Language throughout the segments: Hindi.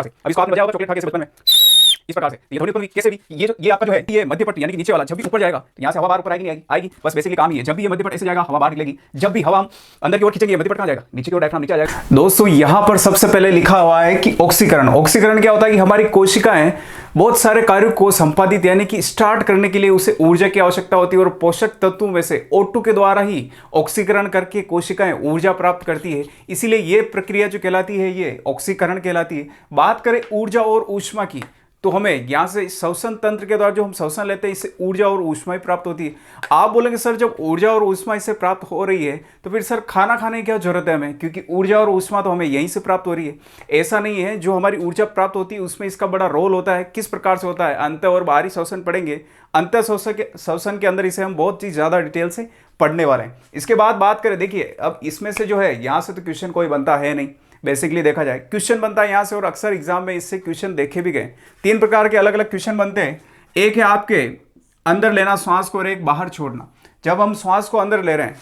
से। अब इसको आपने बजाया होगा चॉकलेट खा के बचपन में इस प्रकार से। ये ध्वनि कैसे भी ये आपका जो है ये मध्यपट यानी कि नीचे वाला जब भी ऊपर जाएगा तो यहाँ से हवा बाहर ऊपर आएगी नहीं आएगी बस बेसिकली काम ही है। जब भी ये मध्यपट ऐसे जाएगा हवा बाहर निकलेगी, जब भी हवा हम अंदर की ओर खींचेंगे मध्यपट कहाँ जाएगा, नीचे की ओर, डायफ्राम नीचे आ जाएगा। दोस्तों यहाँ पर सबसे पहले लिखा हुआ है कि ऑक्सीकरण। ऑक्सीकरण क्या होता है कि हमारी कोशिकाएं बहुत सारे कार्यों को संपादित यानी कि स्टार्ट करने के लिए उसे ऊर्जा की आवश्यकता होती है और पोषक तत्वों में से O2 के द्वारा ही ऑक्सीकरण करके कोशिकाएं ऊर्जा प्राप्त करती है। इसीलिए यह प्रक्रिया जो कहलाती है ये ऑक्सीकरण कहलाती है। बात करें ऊर्जा और ऊष्मा की तो हमें यहाँ से श्वसन तंत्र के द्वारा जो हम श्वसन लेते हैं इससे ऊर्जा और ऊष्मा ही प्राप्त होती है। आप बोलेंगे सर जब ऊर्जा और ऊष्मा इससे प्राप्त हो रही है तो फिर सर खाना खाने की क्या जरूरत है हमें, क्योंकि ऊर्जा और ऊष्मा तो हमें यहीं से प्राप्त हो रही है। ऐसा नहीं है, जो हमारी ऊर्जा प्राप्त होती है उसमें इसका बड़ा रोल होता है। किस प्रकार से होता है, अंत और बाहरी श्वसन पढ़ेंगे। अंत श्वसन के अंदर इसे हम बहुत ही ज़्यादा डिटेल से पढ़ने वाले हैं। इसके बाद बात करें, देखिए अब इसमें से जो है यहाँ से तो क्वेश्चन कोई बनता है नहीं, बेसिकली देखा जाए क्वेश्चन बनता है यहाँ से और अक्सर एग्जाम में इससे क्वेश्चन देखे भी गए। 3 प्रकार के अलग अलग क्वेश्चन बनते हैं। एक है आपके अंदर लेना श्वास को और एक बाहर छोड़ना। जब हम श्वास को अंदर ले रहे हैं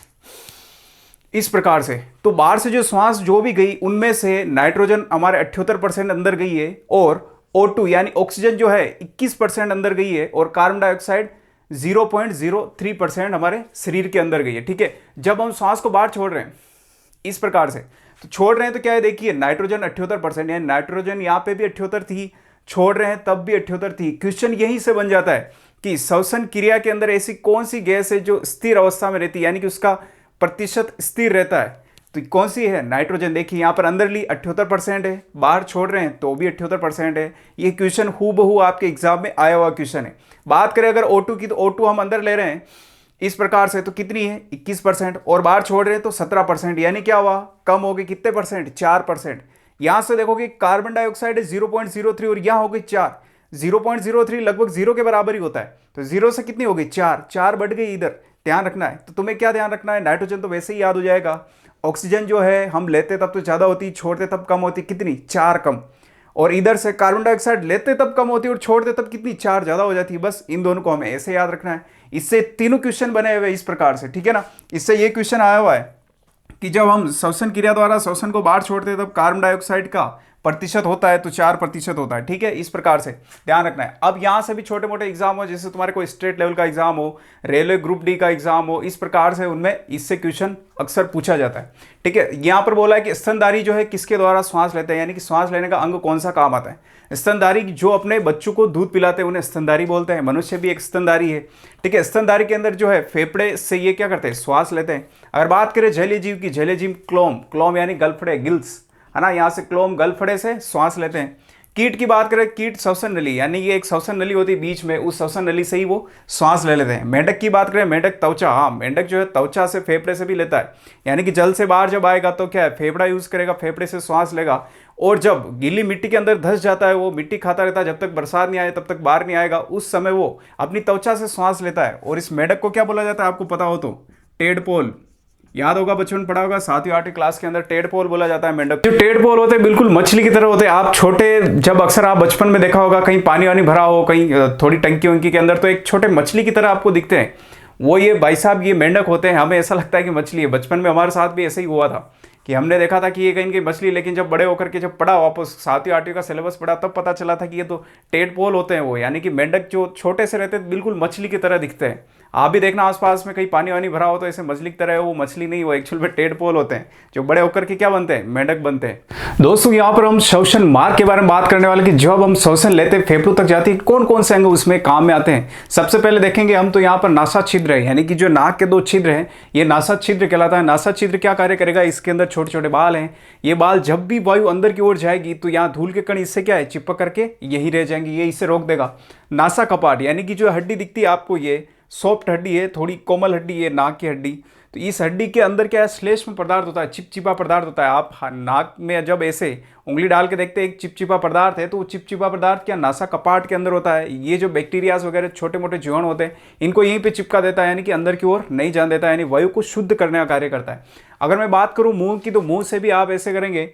इस प्रकार से तो बाहर से जो श्वास जो भी गई उनमें से नाइट्रोजन हमारे 78% अंदर गई है और O2 यानी ऑक्सीजन जो है 21% अंदर गई है और कार्बन डाइऑक्साइड 0.03% हमारे शरीर के अंदर गई है। ठीक है, जब हम श्वास को बाहर छोड़ रहे हैं इस प्रकार से तो छोड़ रहे हैं तो क्या है, देखिए नाइट्रोजन 78% यानी नाइट्रोजन यहाँ पे भी 78 थी, छोड़ रहे हैं तब भी 78 थी। क्वेश्चन यहीं से बन जाता है कि श्वसन क्रिया के अंदर ऐसी कौन सी गैस है जो स्थिर अवस्था में रहती है यानी कि उसका प्रतिशत स्थिर रहता है, तो कौन सी है, नाइट्रोजन। देखिए यहाँ पर अंदर ली 78% है, बाहर छोड़ रहे हैं तो भी 78% है। ये क्वेश्चन हूबहू आपके एग्जाम में आया हुआ क्वेश्चन है। बात करें अगर O2 की तो O2 हम अंदर ले रहे हैं इस प्रकार से तो कितनी है 21% और बाहर छोड़ रहे हैं तो 17%, यानी क्या हुआ, कम हो गई कितने परसेंट, 4%। यहां से देखोगे कार्बन डाइऑक्साइड है 0.03 और यहां हो गई 4, 0.03 लगभग 0 के बराबर ही होता है, तो 0 से कितनी हो गई 4 बढ़ गई इधर, ध्यान रखना है। तो तुम्हें क्या ध्यान रखना है, नाइट्रोजन तो वैसे ही याद हो जाएगा, ऑक्सीजन जो है हम लेते तब तो ज़्यादा होती, छोड़ते तब कम होती, कितनी 4 कम, और इधर से कार्बन डाइऑक्साइड लेते तब कम होती और छोड़ते तब कितनी 4 ज़्यादा हो जाती है। बस इन दोनों को हमें ऐसे याद रखना है। इससे तीनों क्वेश्चन बने हुए इस प्रकार से, ठीक है ना। इससे ये क्वेश्चन आया हुआ है कि जब हम श्वसन क्रिया द्वारा श्वसन को बाहर छोड़ते हैं तब कार्बन डाइऑक्साइड का प्रतिशत होता है तो 4% होता है, ठीक है, इस प्रकार से ध्यान रखना है। अब यहाँ से भी छोटे मोटे एग्जाम हो, जैसे तुम्हारे कोई स्टेट लेवल का एग्जाम हो, रेलवे ग्रुप डी का एग्जाम हो, इस प्रकार से उनमें इससे क्वेश्चन अक्सर पूछा जाता है, ठीक है। यहाँ पर बोला है कि स्तनधारी जो है किसके द्वारा श्वास लेते हैं, यानी कि श्वास लेने का अंग कौन सा काम आता है। स्तनधारी जो अपने बच्चों को दूध पिलाते हैं उन्हें स्तनधारी बोलते हैं। मनुष्य भी एक स्तनधारी है, ठीक है। स्तनधारी के अंदर जो है फेफड़े से ये क्या करते हैं, श्वास लेते हैं। अगर बात करें जलीय जीव की, जलीय जीव क्लोम यानी गलफड़े, गिल्स है ना, यहाँ से क्लोम गलफड़े से श्वास लेते हैं। कीट की बात करें, कीट श्वसन नली यानी ये एक श्वसन नली होती है बीच में, उस श्वसन नली से ही वो श्वास ले लेते हैं। मेंढक की बात करें, मेंढक त्वचा, हाँ मेंढक जो है त्वचा से फेफड़े से भी लेता है, यानी कि जल से बाहर जब आएगा तो क्या है, फेफड़ा यूज करेगा, फेफड़े से श्वास लेगा। और जब गीली मिट्टी के अंदर धंस जाता है, वो मिट्टी खाता रहता है, जब तक बरसात नहीं आए तब तक बाहर नहीं आएगा, उस समय वो अपनी त्वचा से श्वास लेता है। और इस मेंढक को क्या बोला जाता है, आपको पता हो तो टेडपोल, याद होगा बच्चों ने पढ़ा होगा 7वीं 8वीं क्लास के अंदर, टेडपोल बोला जाता है मेंढक। जो टेडपोल होते हैं बिल्कुल मछली की तरह होते हैं। आप छोटे जब अक्सर आप बचपन में देखा होगा कहीं पानी वानी भरा हो, कहीं थोड़ी टंकी वंकी के अंदर, तो एक छोटे मछली की तरह आपको दिखते हैं, वो ये भाई साहब ये मेंढक होते हैं। हमें ऐसा लगता है कि मछली है, बचपन में हमारे साथ भी ऐसे ही हुआ था कि हमने देखा था कि ये कहीं की मछली, लेकिन जब बड़े होकर के जब पढ़ा वापस 7वीं 8वीं का सिलेबस पढ़ा तब पता चला था कि ये तो टेडपोल होते हैं वो, यानी कि मेंढक जो छोटे से रहते हैं बिल्कुल मछली की तरह दिखते हैं। आप भी देखना आसपास में कहीं पानी वानी भरा हो तो ऐसे मछली की तरह है, वो मछली नहीं, वो एक्चुअल में टेडपोल होते हैं जो बड़े होकर के क्या बनते हैं, मेंढक बनते हैं। दोस्तों यहाँ पर हम श्वसन मार्ग के बारे में बात करने वाले कि जब हम श्वसन लेते हैं फेफड़ों तक जाती है, कौन कौन से अंग उसमें काम में आते हैं। सबसे पहले देखेंगे हम तो यहाँ पर नासा छिद्र है, यानी कि जो नाक के 2 छिद्र हैं ये नासा छिद्र कहलाता है। नासा छिद्र क्या कार्य करेगा, इसके अंदर छोटे छोटे बाल हैं, ये बाल जब भी वायु अंदर की ओर जाएगी तो यहाँ धूल के कण इससे क्या है, चिपक करके यही रह जाएंगे, ये इसे रोक देगा। नासा कपाट यानी कि जो हड्डी दिखती है आपको, ये सॉफ्ट हड्डी है, थोड़ी कोमल हड्डी है, नाक की हड्डी, तो इस हड्डी के अंदर क्या है, श्लेष्म पदार्थ होता है, चिपचिपा पदार्थ होता है। आप नाक में जब ऐसे उंगली डाल के देखते हैं एक चिपचिपा पदार्थ है, तो वो चिपचिपा पदार्थ क्या नासा कपाट के अंदर होता है। ये जो बैक्टीरियाज वगैरह छोटे मोटे जीवाणु होते हैं इनको यहीं पे चिपका देता है, यानी कि अंदर की ओर नहीं जान देता है, यानी वायु को शुद्ध करने का कार्य करता है। अगर मैं बात करूँ मुंह की, तो मुंह से भी आप ऐसे करेंगे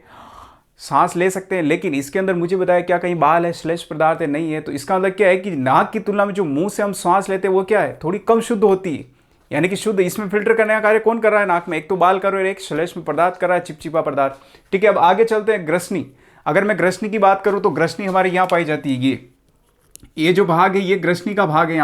सांस ले सकते हैं, लेकिन इसके अंदर मुझे बताया क्या कहीं बाल है, श्लेष पदार्थ है, नहीं है। तो इसका मतलब क्या है कि नाक की तुलना में जो मुंह से हम सांस लेते हैं वो क्या है, थोड़ी कम शुद्ध होती है, यानी कि शुद्ध। इसमें फिल्टर करने का कार्य कौन कर रहा है, नाक में, एक तो बाल कर रहा है, एक श्लेष्म पदार्थ कर रहा है, चिपचिपा पदार्थ, ठीक है। अब आगे चलते हैं ग्रसनी। अगर मैं ग्रसनी की बात करूँ तो ग्रसनी हमारे यहाँ पाई जाती है, ये जो भाग है ये ग्रसनी का भाग है।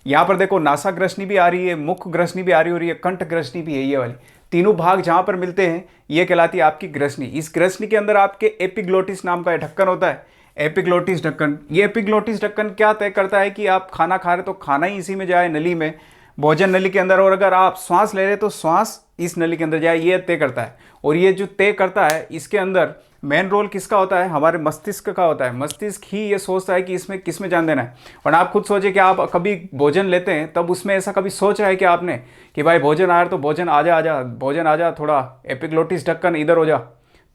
यहाँ पर देखो नासा ग्रसनी भी आ रही है, मुख ग्रसनी भी आ रही हो रही है, कंठ ग्रसनी भी है, ये वाली तीनों भाग जहाँ पर मिलते हैं ये कहलाती है आपकी ग्रसनी। इस ग्रसनी के अंदर आपके एपिग्लोटिस नाम का ढक्कन होता है, एपिग्लोटिस ढक्कन। ये एपिग्लोटिस ढक्कन क्या तय करता है कि आप खाना खा रहे तो खाना ही इसी में जाए, नली में, भोजन नली के अंदर, और अगर आप श्वास ले रहे तो श्वास इस नली के अंदर जाए, ये तय करता है। और ये जो तय करता है इसके अंदर मेन रोल किसका होता है, हमारे मस्तिष्क का होता है। मस्तिष्क ही ये सोचता है कि इसमें किस में जान देना है। और आप खुद सोचिए कि आप कभी भोजन लेते हैं तब उसमें ऐसा कभी सोचा है कि आपने कि भाई भोजन आ रहा तो भोजन आजा आजा, भोजन आजा, थोड़ा एपिग्लोटिस ढक्कन इधर हो जा,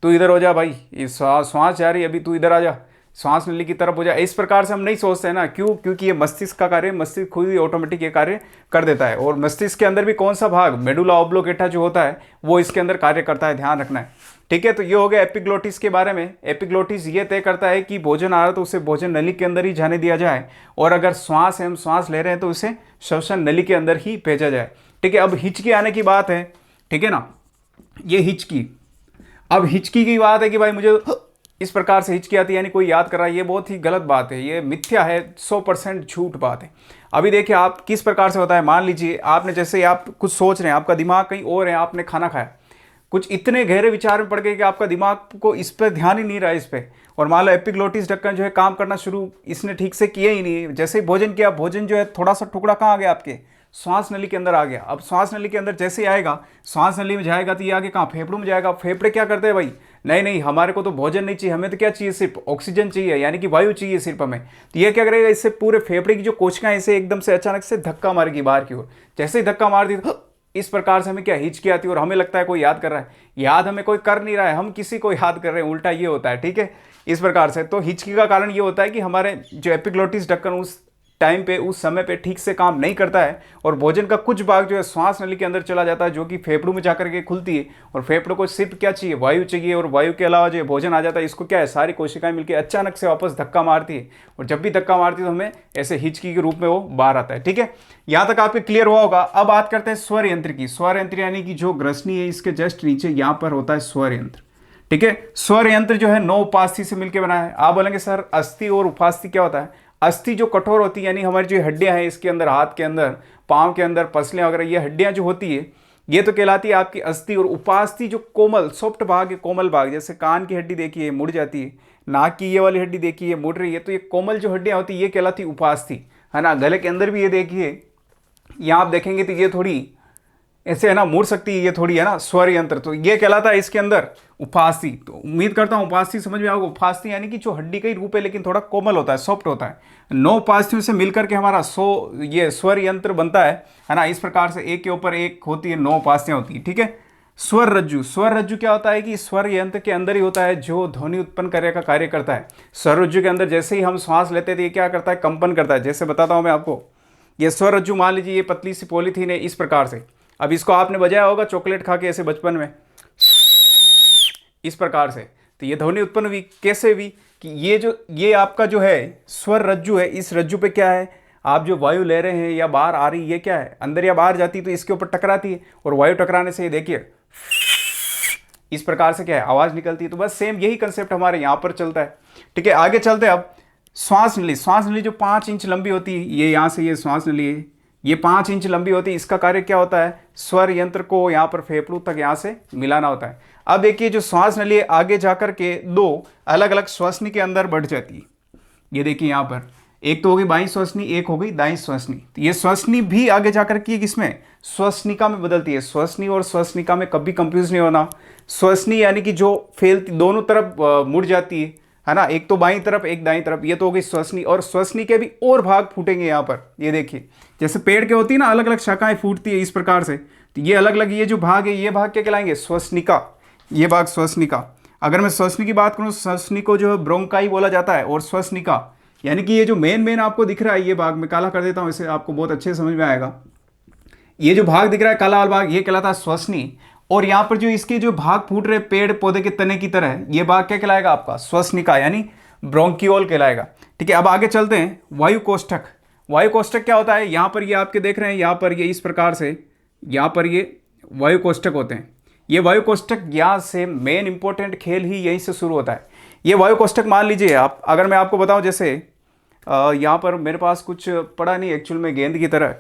तू इधर हो जा भाई, इस श्वास जा रही है अभी, तू इधर आ जा, सांस नली की तरफ हो जाए। इस प्रकार से हम नहीं सोचते हैं ना, क्यों? क्योंकि ये मस्तिष्क का कार्य, मस्तिष्क खुद ही ऑटोमेटिक ये कार्य कर देता है। और मस्तिष्क के अंदर भी कौन सा भाग, मेडुला ऑब्लोंगेटा जो होता है वो इसके अंदर कार्य करता है, ध्यान रखना है, ठीक है। तो ये हो गया एपिग्लोटिस के बारे में। एपिग्लोटिस ये तय करता है कि भोजन आ रहा तो उसे भोजन नली के अंदर ही जाने दिया जाए, और अगर श्वास है, हम श्वास ले रहे हैं तो उसे श्वसन नली के अंदर ही भेजा जाए, ठीक है। अब हिचकी आने की बात है, ठीक है ना, ये हिचकी। अब हिचकी की बात है कि भाई मुझे इस प्रकार से हिचकी आती है, यानी कोई याद कर रहा है, ये बहुत ही गलत बात है, ये मिथ्या है, 100% झूठ बात है। अभी देखिए आप किस प्रकार से होता है। मान लीजिए आपने, जैसे आप कुछ सोच रहे हैं, आपका दिमाग कहीं और है, आपने खाना खाया, कुछ इतने गहरे विचार में पड़ गए कि आपका दिमाग को इस पर ध्यान ही नहीं रहा इस पर, और मान लो एपिग्लोटिस ढक्कन जो है काम करना शुरू इसने ठीक से किया ही नहीं। जैसे ही भोजन किया, भोजन जो है थोड़ा सा टुकड़ा कहाँ आ गया, आपके श्वास नली के अंदर आ गया। अब श्वास नली के अंदर जैसे ही आएगा, श्वास नली में जाएगा तो ये आगे कहाँ, फेफड़ों में जाएगा। फेफड़े क्या करते हैं भाई, नहीं नहीं हमारे को तो भोजन नहीं चाहिए, हमें तो क्या चाहिए, सिर्फ ऑक्सीजन चाहिए, यानी कि वायु चाहिए सिर्फ हमें। तो ये क्या करेगा, इससे पूरे फेफड़े की जो कोशिकाएं इसे एकदम से अचानक से धक्का मारेगी बाहर की ओर। जैसे ही धक्का मार दी तो इस प्रकार से हमें क्या, हिचकी आती है, और हमें लगता है कोई याद कर रहा है। याद हमें कोई कर नहीं रहा है, हम किसी को याद कर रहे हैं, उल्टा ये होता है, ठीक है, इस प्रकार से। तो हिचकी का कारण ये होता है कि हमारे जो एपिग्लोटिस ढक्कन उस टाइम पे, उस समय पे ठीक से काम नहीं करता है, और भोजन का कुछ भाग जो है श्वास नली के अंदर चला जाता है, जो कि फेफड़ों में जाकर के खुलती है। और फेफड़ों को सिर्फ क्या चाहिए, वायु चाहिए, और वायु के अलावा जो भोजन आ जाता है, इसको क्या है, सारी कोशिकाएं मिलकर अचानक से वापस धक्का मारती है, और जब भी धक्का मारती है तो हमें ऐसे हिचकी के रूप में वो बाहर आता है, ठीक है। यहाँ तक आपके क्लियर हुआ होगा। अब बात करते हैं स्वर यंत्र की। स्वर यंत्र यानी कि जो ग्रसनी है इसके जस्ट नीचे यहाँ पर होता है स्वर यंत्र, ठीक है। स्वर यंत्र जो है 9 उपास्थि से मिलकर बना है। आप बोलेंगे सर अस्थि और उपास्थि क्या होता है। अस्थि जो कठोर होती है, यानी हमारी जो हड्डियां हैं इसके अंदर, हाथ के अंदर, पांव के अंदर, पसलियां वगैरह, ये हड्डियां जो होती है ये तो कहलाती है आपकी अस्थि। और उपास्थि जो कोमल सॉफ्ट भाग है, कोमल भाग, जैसे कान की हड्डी देखिए मुड़ जाती है, नाक की ये वाली हड्डी देखिए मुड़ रही है, तो ये कोमल जो हड्डियां होती है ये कहलाती है उपास्थि, है ना। गले के अंदर भी ये देखिए, यहाँ आप देखेंगे तो ये थोड़ी ऐसे है ना मुड़ सकती है, ये थोड़ी है ना, स्वर यंत्र, तो ये कहलाता है इसके अंदर उपास्थि। तो उम्मीद करता हूँ उपास्थि समझ में आओगे। उपास्थि यानी कि जो हड्डी का ही रूप है लेकिन थोड़ा कोमल होता है, सॉफ्ट होता है। 9 उपास्थियों से मिलकर के हमारा ये स्वर यंत्र बनता है ना। इस प्रकार से एक के ऊपर एक होती है, 9 उपास्थियां होती है, ठीक है। स्वर रज्जु, स्वर रज्जु क्या होता है कि स्वर यंत्र के अंदर ही होता है जो ध्वनि उत्पन्न करने का कार्य करता है। स्वर रज्जु के अंदर जैसे ही हम श्वास लेते हैं तो ये क्या करता है, कंपन करता है। जैसे बताता हूँ मैं आपको, ये स्वर रज्जु मान लीजिए ये पतली सी पॉलीथीन है इस प्रकार से। अब इसको आपने बजाया होगा चॉकलेट खा के ऐसे बचपन में, इस प्रकार से। तो ये ध्वनि उत्पन्न हुई, कैसे हुई कि ये आपका जो है स्वर रज्जु है, इस रज्जु पे क्या है, आप जो वायु ले रहे हैं या बाहर आ रही है, ये क्या है, अंदर या बाहर जाती है तो इसके ऊपर टकराती है, और वायु टकराने से ये देखिए इस प्रकार से क्या है, आवाज निकलती है। तो बस सेम यही कंसेप्ट हमारे यहाँ पर चलता है, ठीक है। आगे चलते हैं अब श्वास नली। श्वास नली जो 5 इंच लंबी होती है, ये यहाँ से ये श्वास नली है, ये 5 इंच लंबी होती है। इसका कार्य क्या होता है, स्वर यंत्र को यहाँ पर फेफड़ों तक यहाँ से मिलाना होता है। अब देखिए जो श्वास नली है आगे जाकर के 2 अलग अलग श्वसनी के अंदर बढ़ जाती है। ये देखिए यहाँ पर एक तो होगी बाईं श्वसनी, एक हो गई दाईं श्वसनी। तो ये श्वसनी भी आगे जाकर के किसमें, श्वसनिका में बदलती है। श्वसनी और श्वसनिका में कभी कंफ्यूज नहीं होना। श्वसनी यानी कि जो फैलती दोनों तरफ मुड़ जाती है ना, एक तो बाईं तरफ एक दाईं तरफ, ये तो हो गई श्वसनी। और श्वसनी के भी और भाग फूटेंगे यहाँ पर, ये देखिए जैसे पेड़ के होती है ना अलग अलग शाखाएं फूटती है इस प्रकार से। तो ये अलग अलग ये जो भाग है, ये भाग क्या कहलाएंगे, श्वसनिका, ये भाग श्वसनिका। अगर मैं श्वसनी की बात करूँ, श्वसनी को जो है ब्रोंकाई बोला जाता है, और श्वसनिका यानी कि ये जो मेन आपको दिख रहा है, ये भाग मैं काला कर देता हूँ, इसे आपको बहुत अच्छे समझ में आएगा। ये जो भाग दिख रहा है काला वाला भाग, ये कहलाता है श्वसनी। और यहाँ पर जो इसके जो भाग फूट रहे पेड़ पौधे के तने की तरह, ये भाग क्या कहलाएगा आपका, श्वसनिका यानी ब्रोंकियोल कहलाएगा, ठीक है। अब आगे चलते हैं, वायु कोष्ठक। वायु कोष्ठक क्या होता है, यहाँ पर ये आपके देख रहे हैं, यहाँ पर ये इस प्रकार से, यहाँ पर ये वायु कोष्ठक होते हैं। ये वायु कोष्ठक यहाँ से मेन इंपॉर्टेंट खेल ही यहीं से शुरू होता है। ये वायु कोष्ठक मान लीजिए आप, अगर मैं आपको बताऊं जैसे यहाँ पर मेरे पास कुछ पड़ा नहीं एक्चुअल में गेंद की तरह,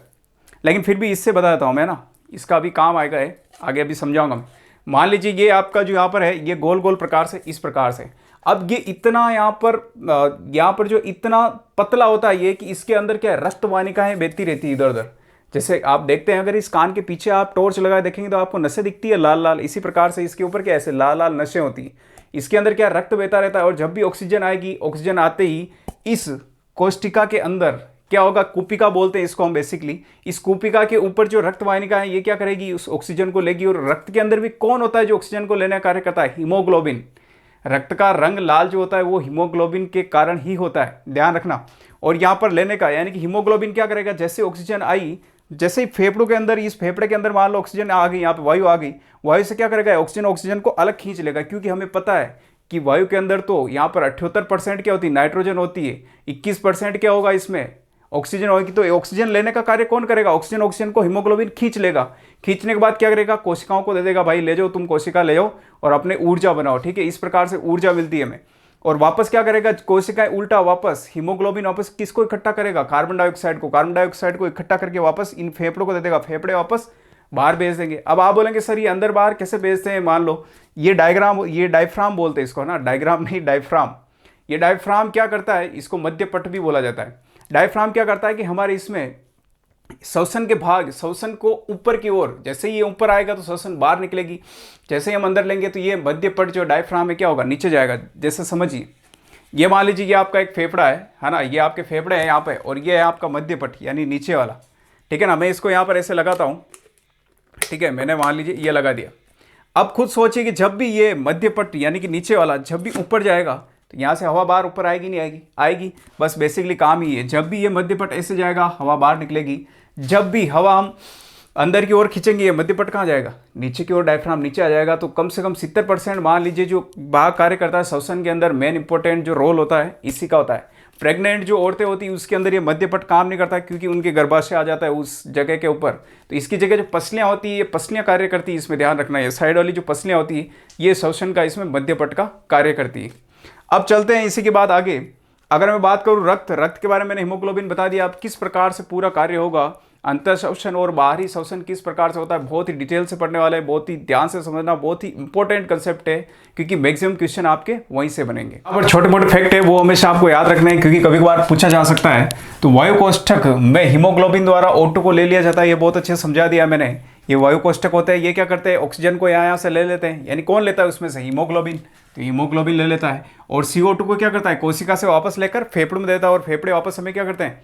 लेकिन फिर भी इससे बता देता हूँ मैं ना, इसका अभी काम आएगा है, आगे अभी समझाऊंगा मैं। मान लीजिए ये आपका जो यहाँ पर है ये गोल गोल प्रकार से इस प्रकार से, अब ये इतना यहाँ पर जो इतना पतला होता है ये कि इसके अंदर क्या है, रक्त वाहिकाएं बहती रहती है इधर उधर। जैसे आप देखते हैं अगर इस कान के पीछे आप टॉर्च लगाए देखेंगे तो आपको नसें दिखती है लाल लाल, इसी प्रकार से इसके ऊपर क्या ऐसे लाल लाल नसें होती है, इसके अंदर क्या रक्त बहता रहता है। और जब भी ऑक्सीजन आएगी, ऑक्सीजन आते ही इस कोष्ठिका के अंदर क्या होगा, कूपिका बोलते हैं इसको हम बेसिकली, इस कूपिका के ऊपर जो रक्त वाहिका है ये क्या करेगी, उस ऑक्सीजन को लेगी। और रक्त के अंदर भी कौन होता है जो ऑक्सीजन को लेने का कार्य करता है, हीमोग्लोबिन। रक्त का रंग लाल जो होता है वो हीमोग्लोबिन के कारण ही होता है, ध्यान रखना। और यहाँ पर लेने का यानी कि हीमोग्लोबिन क्या करेगा, जैसे ऑक्सीजन आई, जैसे ही फेफड़ों के अंदर, इस फेफड़े के अंदर मान लो ऑक्सीजन आ गई, यहाँ पे वायु आ गई, वायु से क्या करेगा, ऑक्सीजन को अलग खींच लेगा। क्योंकि हमें पता है कि वायु के अंदर तो यहाँ पर 78% क्या होती है, नाइट्रोजन होती है, 21% क्या होगा इसमें, ऑक्सीजन होगी। तो ऑक्सीजन लेने का कार्य कौन करेगा, ऑक्सीजन को हीमोग्लोबिन खींच लेगा। खींचने के बाद क्या करेगा, कोशिकाओं को दे देगा, भाई ले जाओ तुम कोशिका ले जाओ और अपने ऊर्जा बनाओ, ठीक है। इस प्रकार से ऊर्जा मिलती है हमें। और वापस क्या करेगा, कोशिकाएं उल्टा वापस हीमोग्लोबिन वापस किसको इकट्ठा करेगा, कार्बन डाइऑक्साइड को इकट्ठा करके वापस इन फेफड़ों को दे देगा, फेफड़े वापस बाहर भेज देंगे। अब आप बोलेंगे सर ये अंदर बाहर कैसे भेजते हैं, मान लो ये डायफ्राम बोलते हैं इसको ना, डायग्राम नहीं डायफ्राम। ये डायफ्राम क्या करता है, इसको मध्य पट भी बोला जाता है। डायफ्राम क्या करता है कि हमारे इसमें श्वसन के भाग, श्वसन को ऊपर की ओर, जैसे ही ये ऊपर आएगा तो श्वसन बाहर निकलेगी, जैसे ही हम अंदर लेंगे तो ये मध्य पट जो डायफ्राम है क्या होगा, नीचे जाएगा। जैसे समझिए ये मान लीजिए ये आपका एक फेफड़ा है ना, ये आपके फेफड़े हैं यहाँ पे, और ये है आपका मध्य पट यानी नीचे वाला, ठीक है ना। मैं इसको यहाँ पर ऐसे लगाता हूँ, ठीक है, मैंने मान लीजिए ये लगा दिया। अब खुद सोचिए कि जब भी ये मध्य पट यानी कि नीचे वाला जब भी ऊपर जाएगा तो यहाँ से हवा बाहर ऊपर आएगी नहीं आएगी, आएगी। बस बेसिकली काम ही है, जब भी ये मध्य पट ऐसे जाएगा हवा बाहर निकलेगी। जब भी हवा हम अंदर की ओर खींचेंगे ये मध्य पट कहाँ जाएगा, नीचे की ओर, डायफ्राम नीचे आ जाएगा। तो कम से कम 70% मान लीजिए जो भाग कार्य करता है श्वसन के अंदर, मेन इंपॉर्टेंट जो रोल होता है इसी का होता है। प्रेग्नेंट जो औरतें होती है उसके अंदर ये मध्य पट काम नहीं करता क्योंकि उनके गर्भाशय आ जाता है उस जगह के ऊपर। तो इसकी जगह जो पसलियाँ होती है ये पसलियाँ कार्य करती है, इसमें ध्यान रखना। ये साइड वाली जो पसलियाँ होती है ये श्वसन का इसमें मध्य पट का कार्य करती है। अब चलते हैं इसी के बाद आगे। अगर मैं बात करूँ रक्त के बारे में, मैंने हीमोग्लोबिन बता दिया। अब किस प्रकार से पूरा कार्य होगा, अंतर श्वसन और बाहरी श्वसन किस प्रकार से होता है, बहुत ही डिटेल से पढ़ने वाले हैं, बहुत ही ध्यान से समझना, बहुत ही इंपॉर्टेंट कंसेप्ट है क्योंकि मैक्सिमम क्वेश्चन आपके वहीं से बनेंगे। अब छोटे मोटे फैक्ट है वो हमेशा आपको याद रखना है क्योंकि कभी कभार पूछा जा सकता है। तो वायु कोष्ठक में हीमोग्लोबिन द्वारा O2 को ले लिया जाता है, ये बहुत अच्छे से समझा दिया मैंने। ये वायु कोष्ठक होते हैं, ये क्या करते हैं, ऑक्सीजन को यहाँ से ले लेते हैं, यानी कौन लेता है उसमें से, हीमोग्लोबिन। तो हीमोग्लोबिन ले लेता है और CO2 को क्या करता है, कोशिका से वापस लेकर फेफड़े में देता है, और फेफड़े वापस हमें क्या करते हैं,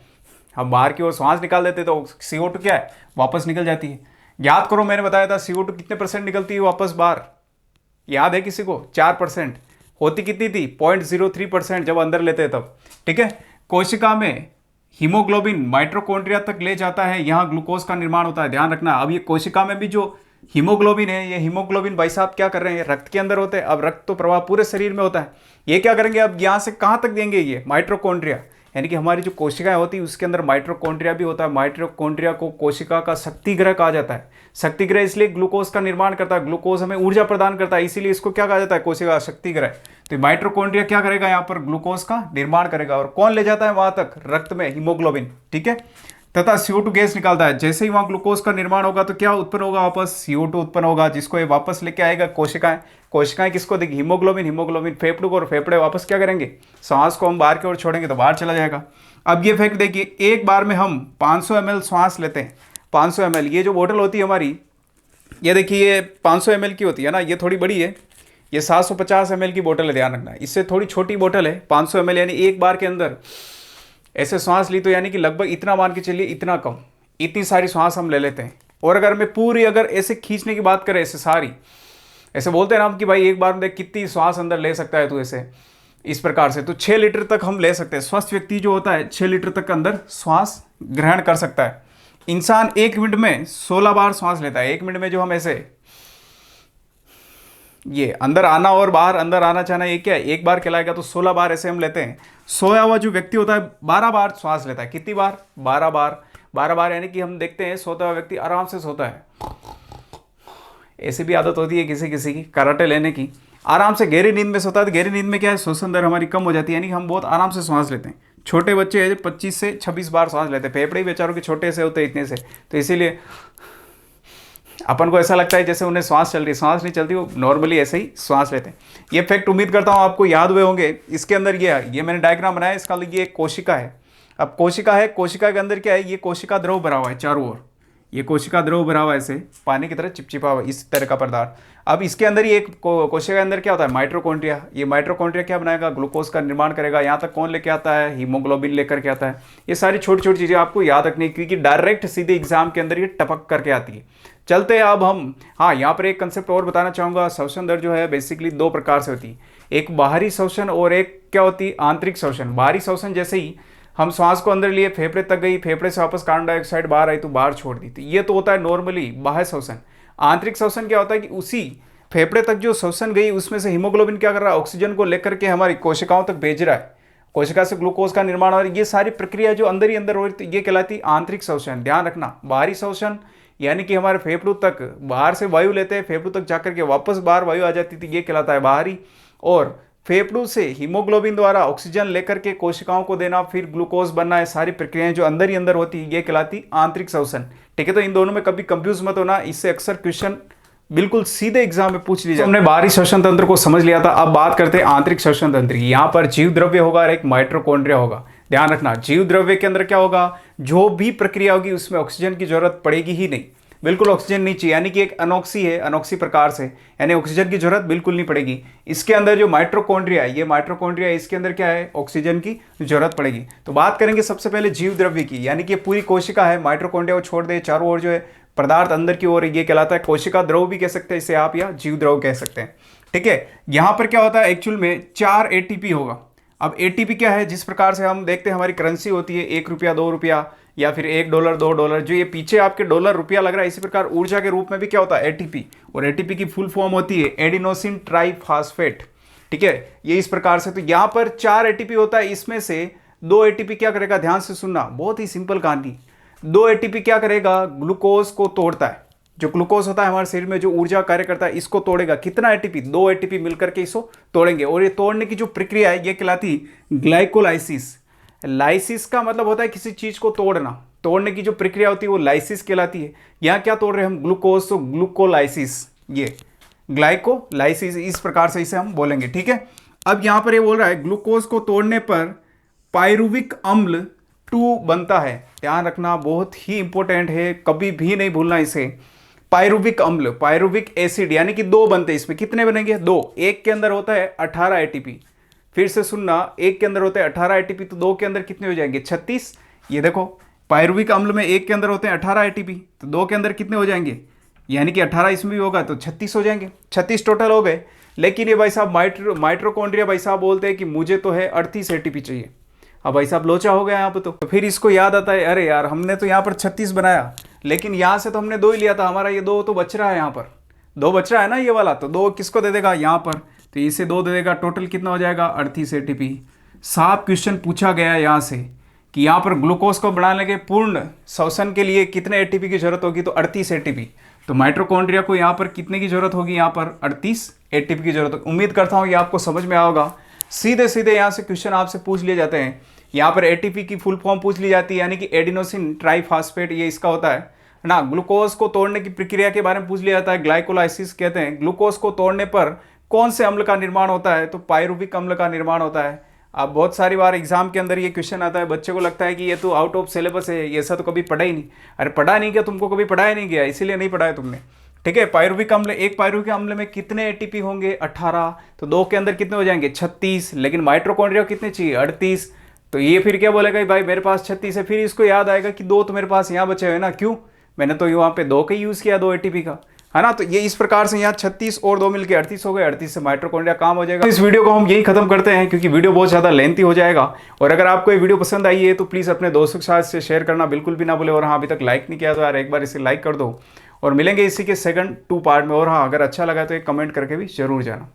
हम बाहर की ओर श्वास निकाल देते हैं, तो CO2 क्या है, वापस निकल जाती है। याद करो मैंने बताया था CO2 कितने % निकलती है वापस बाहर, याद है किसी को, 4%। होती कितनी थी, 0.03% जब अंदर लेते हैं तब, ठीक है। कोशिका में हीमोग्लोबिन माइटोकॉन्ड्रिया तक ले जाता है, यहाँ ग्लूकोज का निर्माण होता है, ध्यान रखना। अब ये कोशिका में भी जो हीमोग्लोबिन है, ये हीमोग्लोबिन भाई साहब क्या कर रहे हैं, रक्त के अंदर होते हैं। अब रक्त तो प्रवाह पूरे शरीर में होता है, ये क्या करेंगे, अब यहाँ से कहाँ तक देंगे, ये माइटोकॉन्ड्रिया, यानी कि हमारी जो कोशिकाएं होती है उसके अंदर माइटोकॉन्ड्रिया भी होता है। माइटोकॉन्ड्रिया को कोशिका का शक्तिगृह कहा जाता है। शक्तिगृह इसलिए ग्लूकोज का निर्माण करता है, ग्लूकोज हमें ऊर्जा प्रदान करता है, इसीलिए इसको क्या कहा जाता है, कोशिका का शक्तिगृह। तो माइटोकॉन्ड्रिया क्या करेगा, यहाँ पर ग्लूकोज का निर्माण करेगा, और कौन ले जाता है वहां तक, रक्त में हीमोग्लोबिन, ठीक है, तथा CO2 गैस निकालता है। जैसे ही वहाँ ग्लूकोज का निर्माण होगा तो क्या उत्पन्न होगा, वापस CO2 उत्पन्न होगा, जिसको ये वापस लेके आएगा कोशिकाएं। कोशिकाएं किसको देगी, हीमोग्लोबिन फेफड़ों को, और फेफड़े वापस क्या करेंगे, सांस को हम बाहर की ओर छोड़ेंगे तो बाहर चला जाएगा। अब ये फैक्ट देखिए, एक बार में हम 500 ml श्वास लेते हैं, 500 ml। ये जो बोतल होती है हमारी, ये देखिए ये 500 ml की होती है ना, ये थोड़ी बड़ी है, ये 750 ml की बोतल है, ध्यान रखना। इससे थोड़ी छोटी बोतल है 500 ml, यानी एक बार के अंदर ऐसे श्वास ली तो यानी कि लगभग इतना मान के चलिए, इतना कम, इतनी सारी श्वास हम ले लेते हैं। और अगर मैं पूरी अगर ऐसे खींचने की बात करें, ऐसे सारी, ऐसे बोलते हैं ना हम कि भाई एक बार में कितनी श्वास अंदर ले सकता है, तो ऐसे इस प्रकार से तो 6 लीटर तक हम ले सकते हैं। स्वस्थ व्यक्ति जो होता है 6 लीटर तक अंदर श्वास ग्रहण कर सकता है। इंसान 1 मिनट में 16 बार श्वास लेता है। 1 मिनट में जो हम ऐसे ये अंदर आना और बाहर अंदर आना चाहना, ये क्या है, एक बार कहलाएगा, तो 16 बार ऐसे हम लेते हैं। सोया हुआ जो व्यक्ति होता है 12 बार श्वास लेता है। कितनी बार, 12 बार। 12 बार यानी कि हम देखते हैं सोता हुआ व्यक्ति आराम से सोता है, ऐसी भी आदत होती है किसी किसी की कराटे लेने की, आराम से गहरी नींद में सोता है। तो गहरी नींद में क्या है, श्वसन दर हमारी कम हो जाती है, यानी कि हम बहुत आराम से सांस लेते हैं। छोटे बच्चे 25 से 26 बार सांस लेते हैं, फेफड़े ही बेचारों के छोटे से होते हैं इतने से, तो इसीलिए अपन को ऐसा लगता है जैसे उन्हें सांस चल रही, सांस नहीं चलती, वो नॉर्मली ऐसे ही सांस लेते हैं। ये फैक्ट उम्मीद करता हूँ आपको याद हुए होंगे। इसके अंदर ये मैंने डायग्राम बनाया, इसका ये एक कोशिका है। अब कोशिका है, कोशिका के अंदर क्या है, ये कोशिका द्रव भरा हुआ है चारों ओर, ये कोशिका द्रव भरा हुआ है ऐसे पानी की तरह चिपचिपा हुआ इस तरह का पदार्थ। अब इसके अंदर ये कोशिका के अंदर क्या होता है, माइटोकॉन्ड्रिया। ये माइटोकॉन्ड्रिया क्या बनाएगा, ग्लूकोज का निर्माण करेगा। यहाँ तक कौन लेके आता है, हीमोग्लोबिन लेकर के आता है। ये सारी छोटी छोटी चीज़ें आपको याद रखनी है, क्योंकि डायरेक्ट सीधे एग्जाम के अंदर ये टपक करके आती है। चलते हैं अब हम, हाँ यहाँ पर एक कंसेप्ट और बताना चाहूँगा। श्वसन दर जो है बेसिकली दो प्रकार से होती है, एक बाहरी श्वसन और एक क्या होती है, आंतरिक श्वसन। बाहरी श्वसन जैसे ही हम श्वास को अंदर लिए, फेफड़े तक गई, फेफड़े से वापस कार्बन डाइऑक्साइड बाहर आई तो बाहर छोड़ दी, तो ये तो होता है नॉर्मली बाह्य श्वसन। आंतरिक श्वसन क्या होता है कि उसी फेफड़े तक जो श्वसन गई उसमें से हीमोग्लोबिन क्या कर रहा है, ऑक्सीजन को लेकर के हमारी कोशिकाओं तक भेज रहा है, कोशिका से ग्लूकोज का निर्माण हो रहा है। ये सारी प्रक्रिया जो अंदर ही अंदर हो रही है, ये कहलाती है आंतरिक श्वसन। ध्यान रखना, बाहरी श्वसन यानी कि हमारे फेफड़ों तक बाहर से वायु लेते हैं, फेफड़ों तक जाकर के वापस बाहर वायु आ जाती थी, ये कहलाता है बाहरी। और फेफड़ों से हीमोग्लोबिन द्वारा ऑक्सीजन लेकर के कोशिकाओं को देना, फिर ग्लूकोज बनना, है सारी प्रक्रियाएं जो अंदर ही अंदर होती है, ये कहलाती आंतरिक श्वसन। ठीक है, तो इन दोनों में कभी कंफ्यूज मत होना, इससे अक्सर क्वेश्चन बिल्कुल सीधे एग्जाम में पूछ लीजिए। हमने बाहरी श्वसन तंत्र को समझ लिया था, अब बात करते हैं आंतरिक श्वसन तंत्र की। यहाँ पर जीव द्रव्य होगा और एक माइटोकॉन्ड्रिया होगा। ध्यान रखना, जीव द्रव्य के अंदर क्या होगा, जो भी प्रक्रिया होगी उसमें ऑक्सीजन की जरूरत पड़ेगी ही नहीं, बिल्कुल ऑक्सीजन नहीं चाहिए, यानी कि एक अनॉक्सी है, अनॉक्सी प्रकार से, यानी ऑक्सीजन की जरूरत बिल्कुल नहीं पड़ेगी। इसके अंदर जो माइटोकॉन्ड्रिया है, ये माइटोकॉन्ड्रिया इसके अंदर क्या है, ऑक्सीजन की जरूरत पड़ेगी। तो बात करेंगे सबसे पहले जीव द्रव्य की, यानी कि पूरी कोशिका है, माइटोकॉन्ड्रिया को छोड़ दे, चारों ओर जो है पदार्थ अंदर की ओर, ये कहलाता है कोशिका द्रव भी कह सकते हैं इसे आप, या जीव द्रव कह सकते हैं। ठीक है, यहाँ पर क्या होता है, एक्चुअल में 4 ATP होगा। अब ATP क्या है, जिस प्रकार से हम देखते हैं हमारी करेंसी होती है 1 रुपया 2 रुपया या फिर $1 $2, जो ये पीछे आपके डॉलर रुपया लग रहा है, इसी प्रकार ऊर्जा के रूप में भी क्या होता है, ATP। और ATP की फुल फॉर्म होती है एडिनोसिन ट्राइफॉस्फेट। ठीक है, ये इस प्रकार से, तो यहाँ पर 4 ATP होता है, इसमें से 2 ATP क्या करेगा, ध्यान से सुनना, बहुत ही सिंपल कहानी। 2 ATP क्या करेगा, ग्लूकोज को तोड़ता है। जो ग्लूकोज होता है हमारे शरीर में, जो ऊर्जा कार्य करता है, इसको तोड़ेगा। कितना ATP, 2 ATP मिलकर के इसको तोड़ेंगे। और ये तोड़ने की जो प्रक्रिया है, ये कहलाती ग्लाइकोलाइसिस। लाइसिस का मतलब होता है किसी चीज को तोड़ना, तोड़ने की जो प्रक्रिया होती है वो लाइसिस कहलाती है। यहाँ क्या तोड़ रहे हैं हम, ग्लूकोज, तो ग्लूकोलाइसिस, ये ग्लाइकोलाइसिस, इस प्रकार से इसे हम बोलेंगे। ठीक है, अब यहाँ पर ये बोल रहा है ग्लूकोज को तोड़ने पर पायरुविक अम्ल 2 बनता है। ध्यान रखना, बहुत ही इंपॉर्टेंट है, कभी भी नहीं भूलना इसे। पायरुविक अम्ल, पायरुविक एसिड, यानी कि 2 बनते हैं। इसमें कितने बनेंगे, 2। एक के अंदर होता है 18 ATP। फिर से सुनना, एक के अंदर होते हैं 18 ATP, तो 2 के अंदर कितने हो जाएंगे, 36। ये देखो, पायरुविक अम्ल में एक के अंदर होते हैं 18 ATP, तो 2 के अंदर कितने हो जाएंगे, यानी कि 18 इसमें भी होगा तो 36 हो जाएंगे। 36 टोटल हो गए। लेकिन ये भाई साहब माइटोकॉन्ड्रिया भाई साहब बोलते हैं कि मुझे तो है 38 ATP चाहिए। अब भाई साहब लोचा हो गया यहाँ पर, तो फिर इसको याद आता है, अरे यार हमने तो यहाँ पर 36 बनाया, लेकिन यहाँ से तो हमने 2 ही लिया था, हमारा ये 2 तो बच रहा है, यहाँ पर 2 बच रहा है ना ये वाला, तो 2 किसको दे देगा, यहाँ पर, तो इसे 2 दे देगा। टोटल कितना हो जाएगा, 38 ATP। साफ क्वेश्चन पूछा गया है यहाँ से कि यहाँ पर ग्लूकोज को बढ़ाने के पूर्ण श्वसन के लिए कितने ATP की जरूरत होगी, तो 38 ATP। तो माइटोकॉन्ड्रिया को यहाँ पर कितने की जरूरत होगी, यहाँ पर 38 ATP की जरूरत होगी। उम्मीद करता हूँ ये आपको समझ में आएगा। सीधे सीधे यहाँ से क्वेश्चन आपसे पूछ लिए जाते हैं। यहाँ पर ATP की फुल फॉर्म पूछ ली जाती है, यानी कि एडिनोसिन ट्राइफॉस्फेट, ये इसका होता है ना। ग्लूकोज को तोड़ने की प्रक्रिया के बारे में पूछ लिया जाता है, ग्लाइकोलाइसिस कहते हैं। ग्लूकोज को तोड़ने पर कौन से अम्ल का निर्माण होता है, तो पायरुविक अम्ल का निर्माण होता है। अब बहुत सारी बार एग्जाम के अंदर ये क्वेश्चन आता है, बच्चे को लगता है कि ये तो आउट ऑफ सिलेबस है, ये ऐसा तो कभी पढ़ा ही नहीं। अरे पढ़ा नहीं गया, तुमको कभी पढ़ाया नहीं गया, इसीलिए नहीं पढ़ाया तुमने। ठीक है, पायरुविक अम्ल, एक पायरुविक अम्ल में कितने ATP होंगे, 18, तो 2 के अंदर कितने हो जाएंगे, 36। लेकिन माइटोकॉन्ड्रिया कितने चाहिए, 38। तो ये फिर क्या बोलेगा, भाई मेरे पास 36 है। फिर इसको याद आएगा कि 2 तो मेरे पास यहाँ बचे हुए ना, क्यों, मैंने तो यहाँ पे 2 का यूज़ किया, 2 ATP का, है ना। तो ये इस प्रकार से यहाँ 36 और 2 मिलके 38 हो गए। 38 से माइटोकॉन्ड्रिया काम हो जाएगा। तो इस वीडियो को हम यही खत्म करते हैं, क्योंकि वीडियो बहुत ज़्यादा लेंथी हो जाएगा। और अगर आपको ये वीडियो पसंद आई है तो प्लीज़ अपने दोस्तों के साथ से शेयर करना बिल्कुल भी ना भूले। और हाँ, अभी तक लाइक नहीं किया तो यार एक बार इसे लाइक कर दो। और मिलेंगे इसी के सेकंड 2 पार्ट में। और हाँ, अगर अच्छा लगा तो एक कमेंट करके भी जरूर जाना।